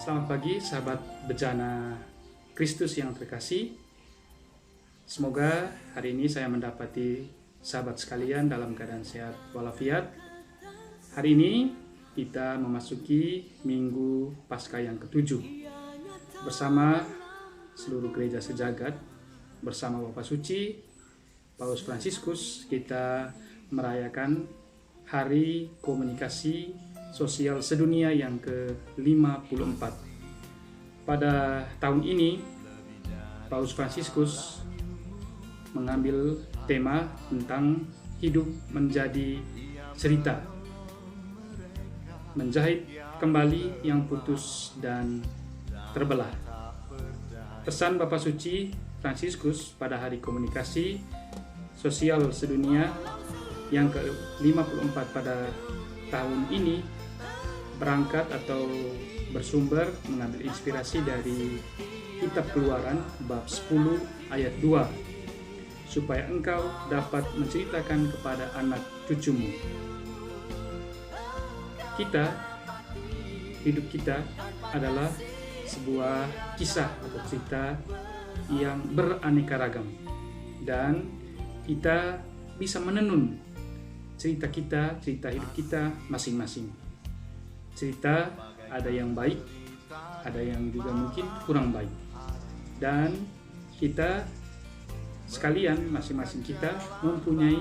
Selamat pagi sahabat bejana Kristus yang terkasih. Semoga hari ini saya mendapati sahabat sekalian dalam keadaan sehat walafiat. Hari ini kita memasuki Minggu Paskah yang ke-7 bersama seluruh gereja sejagat, bersama Bapak Suci Paus Fransiskus. Kita merayakan Hari Komunikasi Sosial Sedunia yang ke-54. Pada tahun ini Paus Fransiskus mengambil tema tentang hidup menjadi cerita, menjahit kembali yang putus dan terbelah. Pesan Bapak Suci Fransiskus pada Hari Komunikasi Sosial Sedunia yang ke-54 pada tahun ini berangkat atau bersumber mengambil inspirasi dari Kitab Keluaran bab 10 ayat 2, supaya engkau dapat menceritakan kepada anak cucumu. Hidup kita adalah sebuah kisah atau cerita yang beraneka ragam, dan kita bisa menenun cerita hidup kita masing-masing. Cerita ada yang baik, ada yang juga mungkin kurang baik, dan kita sekalian masing-masing kita mempunyai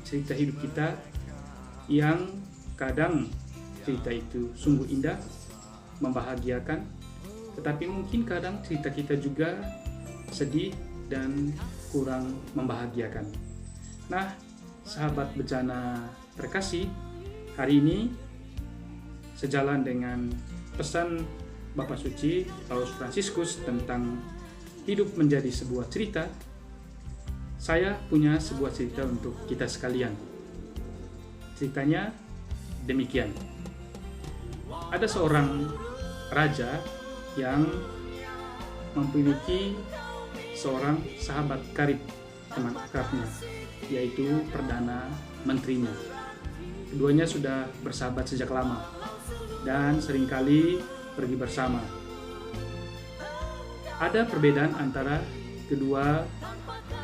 cerita hidup kita yang kadang cerita itu sungguh indah, membahagiakan, tetapi mungkin kadang cerita kita juga sedih dan kurang membahagiakan. Nah, sahabat bejana terkasih, hari ini sejalan dengan pesan Bapak Suci Paus Fransiskus tentang hidup menjadi sebuah cerita, saya punya sebuah cerita untuk kita sekalian. Ceritanya demikian. Ada seorang raja yang memiliki seorang sahabat karib, teman akrabnya, yaitu Perdana Menterinya. Keduanya sudah bersahabat sejak lama dan seringkali pergi bersama. Ada perbedaan antara kedua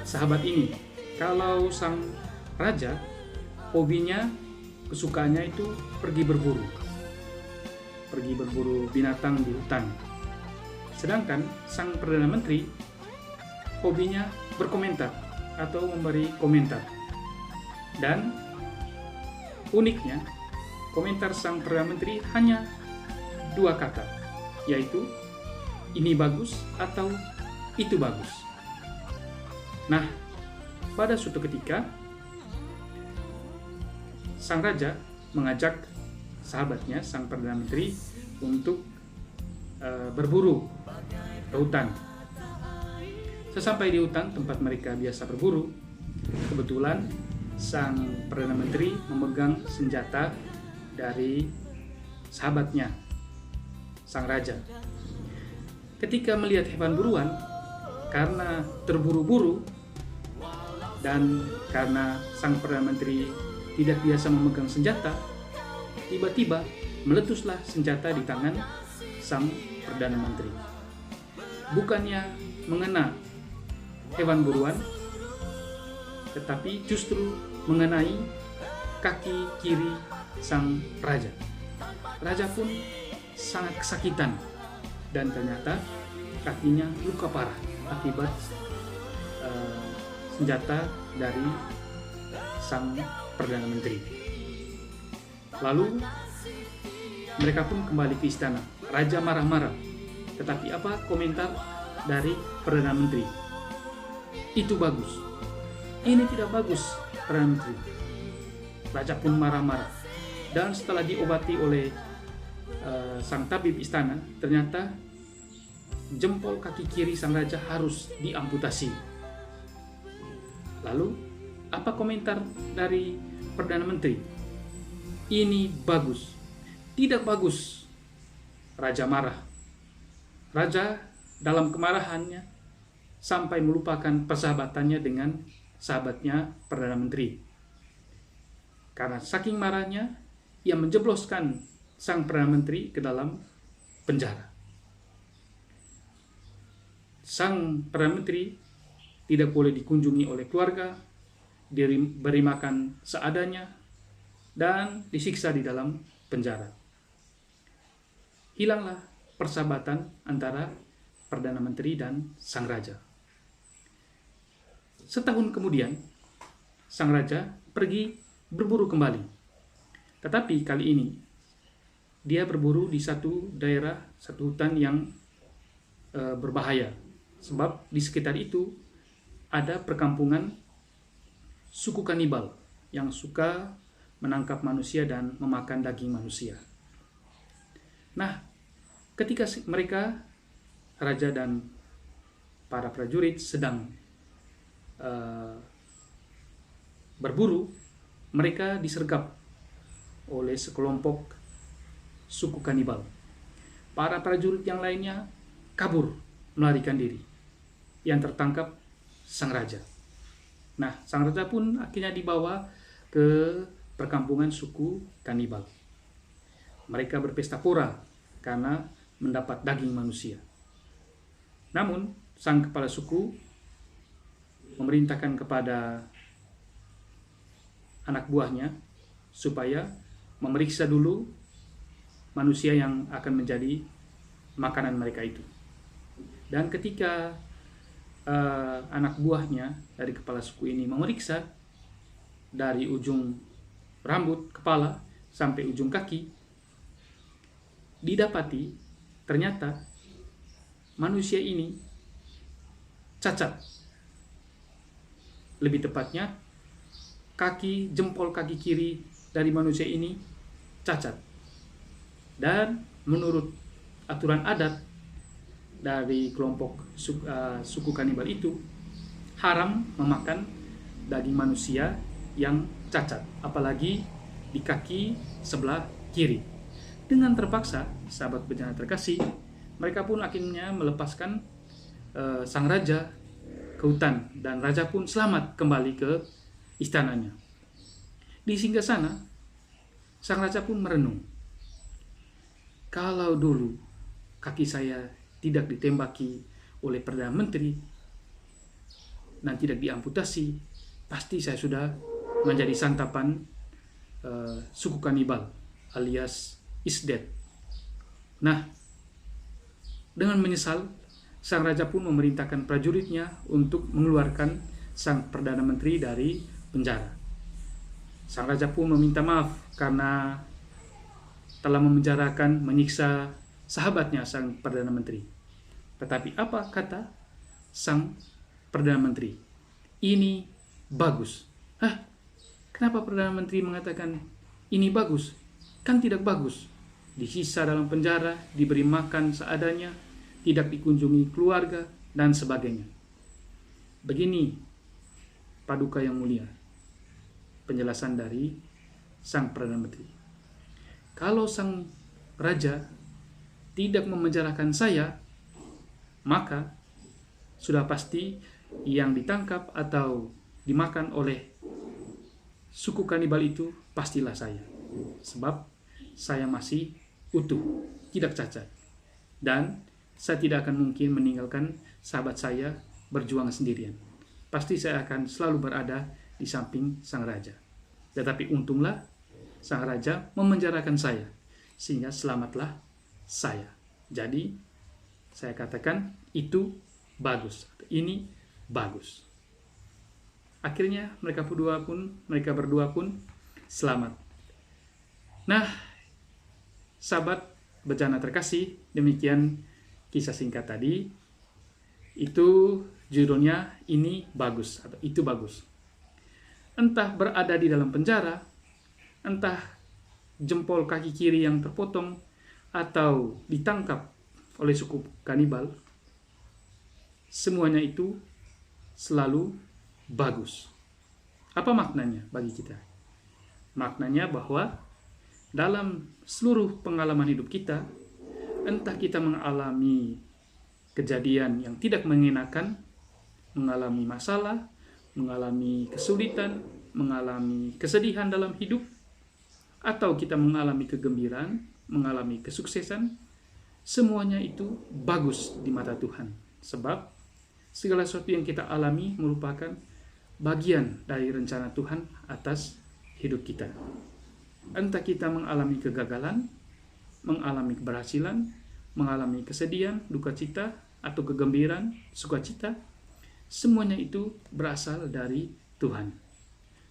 sahabat ini. Kalau sang raja, hobinya, kesukaannya itu pergi berburu binatang di hutan. Sedangkan sang Perdana Menteri, hobinya berkomentar atau memberi komentar. Dan uniknya, komentar sang Perdana Menteri hanya 2 kata, yaitu ini bagus atau itu bagus. Nah, pada suatu ketika sang raja mengajak sahabatnya, sang Perdana Menteri, untuk berburu ke hutan. Sesampai di hutan tempat mereka biasa berburu, kebetulan sang Perdana Menteri memegang senjata dari sahabatnya, sang raja. Ketika melihat hewan buruan, karena terburu-buru dan karena sang Perdana Menteri tidak biasa memegang senjata, tiba-tiba meletuslah senjata di tangan sang Perdana Menteri. Bukannya mengena hewan buruan, tetapi justru mengenai kaki kiri sang raja. Raja pun sangat kesakitan dan ternyata kakinya luka parah akibat senjata dari sang Perdana Menteri. Lalu mereka pun kembali ke istana. Raja marah-marah. Tetapi apa komentar dari Perdana Menteri? Itu bagus. Ini tidak bagus, Perdana Menteri. Raja pun marah-marah. Dan setelah diobati oleh sang tabib istana, ternyata jempol kaki kiri sang raja harus diamputasi. Lalu, apa komentar dari Perdana Menteri? Ini bagus. Tidak bagus. Raja marah. Raja dalam kemarahannya sampai melupakan persahabatannya dengan sahabatnya Perdana Menteri. Karena saking marahnya, ia menjebloskan sang Perdana Menteri ke dalam penjara. sang Perdana Menteri tidak boleh dikunjungi oleh keluarga, diberi makan seadanya, dan disiksa di dalam penjara. Hilanglah persahabatan antara Perdana Menteri dan sang raja. Setahun kemudian, sang raja pergi berburu kembali. Tetapi kali ini, dia berburu di satu daerah, satu hutan yang berbahaya. Sebab di sekitar itu ada perkampungan suku kanibal yang suka menangkap manusia dan memakan daging manusia. Nah, ketika mereka, raja dan para prajurit sedang berburu, mereka disergap oleh sekelompok suku kanibal. Para prajurit yang lainnya kabur, melarikan diri. Yang tertangkap sang raja. Nah, sang raja pun akhirnya dibawa ke perkampungan suku kanibal. Mereka berpesta pora karena mendapat daging manusia. Namun, sang kepala suku memerintahkan kepada anak buahnya supaya memeriksa dulu manusia yang akan menjadi makanan mereka itu. Dan ketika anak buahnya dari kepala suku ini memeriksa dari ujung rambut kepala sampai ujung kaki, didapati ternyata manusia ini cacat. Lebih tepatnya, jempol kaki kiri dari manusia ini cacat. Dan menurut aturan adat dari kelompok suku kanibal itu, haram memakan daging manusia yang cacat, apalagi di kaki sebelah kiri. Dengan terpaksa, sahabat bencana terkasih, mereka pun akhirnya melepaskan sang raja ke hutan, dan raja pun selamat kembali ke istananya. Di singgasana, sang raja pun merenung, kalau dulu kaki saya tidak ditembaki oleh Perdana Menteri dan tidak diamputasi, pasti saya sudah menjadi santapan suku kanibal alias is dead. Nah, dengan menyesal, sang raja pun memerintahkan prajuritnya untuk mengeluarkan sang Perdana Menteri dari penjara. Sang raja pun meminta maaf karena telah memenjarakan, menyiksa sahabatnya sang Perdana Menteri. Tetapi apa kata sang Perdana Menteri? Ini bagus. Kenapa Perdana Menteri mengatakan ini bagus? Kan tidak bagus. Disiksa dalam penjara, diberi makan seadanya, tidak dikunjungi keluarga, dan sebagainya. Begini, Paduka yang mulia, penjelasan dari sang Perdana Menteri. Kalau sang raja tidak memenjarakan saya, maka sudah pasti yang ditangkap atau dimakan oleh suku kanibal itu pastilah saya. Sebab saya masih utuh, tidak cacat. Dan saya tidak akan mungkin meninggalkan sahabat saya berjuang sendirian. Pasti saya akan selalu berada di samping sang raja. Tetapi untunglah sang raja memenjarakan saya, sehingga selamatlah saya. Jadi saya katakan itu bagus. Ini bagus. Akhirnya mereka berdua pun selamat. Nah, sahabat bencana terkasih, demikian kisah singkat tadi. Itu judulnya ini bagus atau itu bagus. Entah berada di dalam penjara, entah jempol kaki kiri yang terpotong, atau ditangkap oleh suku kanibal, semuanya itu selalu bagus. Apa maknanya bagi kita? Maknanya bahwa dalam seluruh pengalaman hidup kita, entah kita mengalami kejadian yang tidak mengenakan, mengalami masalah, mengalami kesulitan, mengalami kesedihan dalam hidup, atau kita mengalami kegembiraan, mengalami kesuksesan, semuanya itu bagus di mata Tuhan. Sebab segala sesuatu yang kita alami merupakan bagian dari rencana Tuhan atas hidup kita. Entah kita mengalami kegagalan, mengalami keberhasilan, mengalami kesedihan, duka cita, atau kegembiraan, sukacita, semuanya itu berasal dari Tuhan.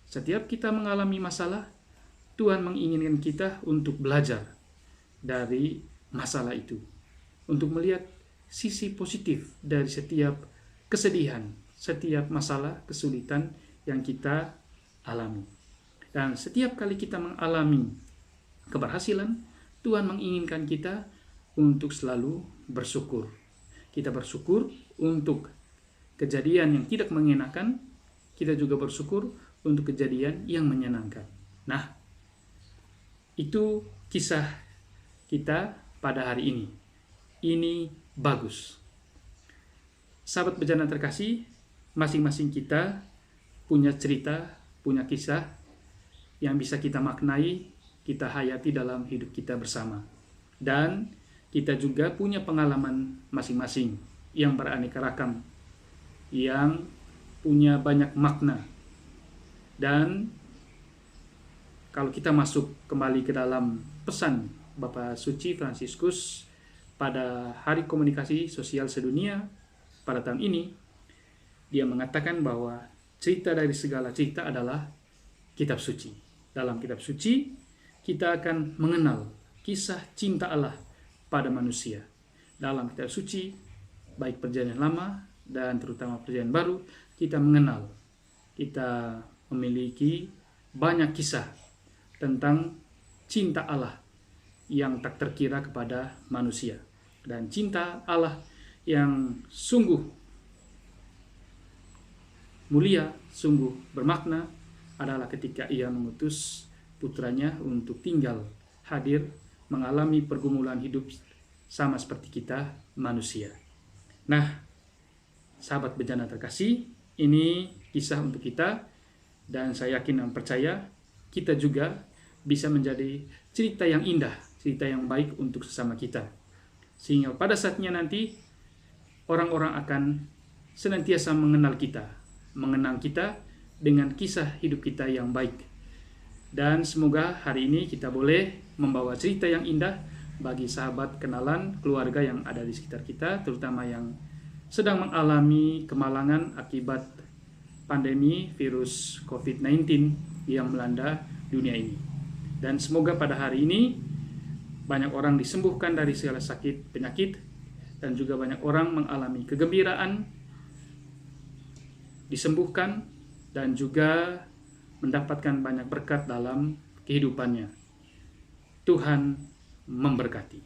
Setiap kita mengalami masalah, Tuhan menginginkan kita untuk belajar dari masalah itu, untuk melihat sisi positif dari setiap kesedihan, setiap masalah, kesulitan yang kita alami. Dan setiap kali kita mengalami keberhasilan, Tuhan menginginkan kita untuk selalu bersyukur. Kita bersyukur untuk kejadian yang tidak mengenakan, kita juga bersyukur untuk kejadian yang menyenangkan. Nah, itu kisah kita pada hari ini. Ini bagus. Sahabat Bejana terkasih, masing-masing kita punya cerita, punya kisah yang bisa kita maknai, kita hayati dalam hidup kita bersama. Dan kita juga punya pengalaman masing-masing yang beraneka ragam, yang punya banyak makna. Dan kalau kita masuk kembali ke dalam pesan Bapak Suci Fransiskus pada Hari Komunikasi Sosial Sedunia pada tahun ini, dia mengatakan bahwa cerita dari segala cerita adalah kitab suci. Dalam kitab suci, kita akan mengenal kisah cinta Allah pada manusia. Dalam kitab suci, baik perjanjian lama dan terutama perjanjian baru, kita mengenal, kita memiliki banyak kisah tentang cinta Allah yang tak terkira kepada manusia. Dan cinta Allah yang sungguh mulia, sungguh bermakna adalah ketika Ia mengutus putranya untuk tinggal, hadir, mengalami pergumulan hidup sama seperti kita manusia. Nah, sahabat Bejana terkasih, ini kisah untuk kita, dan saya yakin dan percaya kita juga bisa menjadi cerita yang indah, cerita yang baik untuk sesama kita. Sehingga pada saatnya nanti orang-orang akan senantiasa mengenal kita, mengenang kita dengan kisah hidup kita yang baik. Dan semoga hari ini kita boleh membawa cerita yang indah bagi sahabat, kenalan, keluarga yang ada di sekitar kita, terutama yang sedang mengalami kemalangan akibat pandemi virus COVID-19 yang melanda dunia ini. Dan semoga pada hari ini banyak orang disembuhkan dari segala sakit penyakit, dan juga banyak orang mengalami kegembiraan, disembuhkan, dan juga mendapatkan banyak berkat dalam kehidupannya. Tuhan memberkati.